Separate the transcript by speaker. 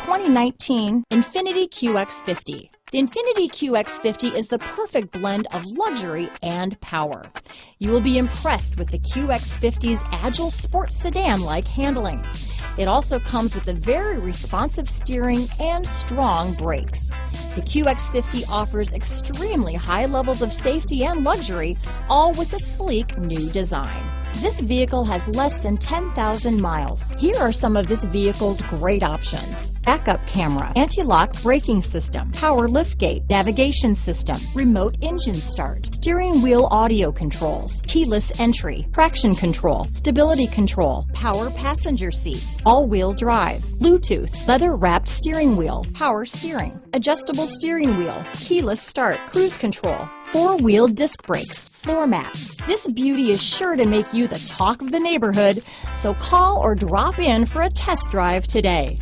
Speaker 1: 2019 Infiniti QX50. The Infiniti QX50 is the perfect blend of luxury and power. You will be impressed with the QX50's agile sports sedan-like handling. It also comes with a very responsive steering and strong brakes. The QX50 offers extremely high levels of safety and luxury, all with a sleek new design. This vehicle has less than 10,000 miles. Here are some of this vehicle's great options: backup camera, anti-lock braking system, power liftgate, navigation system, remote engine start, steering wheel audio controls, keyless entry, traction control, stability control, power passenger seat, all-wheel drive, Bluetooth, leather-wrapped steering wheel, power steering, adjustable steering wheel, keyless start, cruise control, four-wheel disc brakes, floor mats. This beauty is sure to make you the talk of the neighborhood, so call or drop in for a test drive today.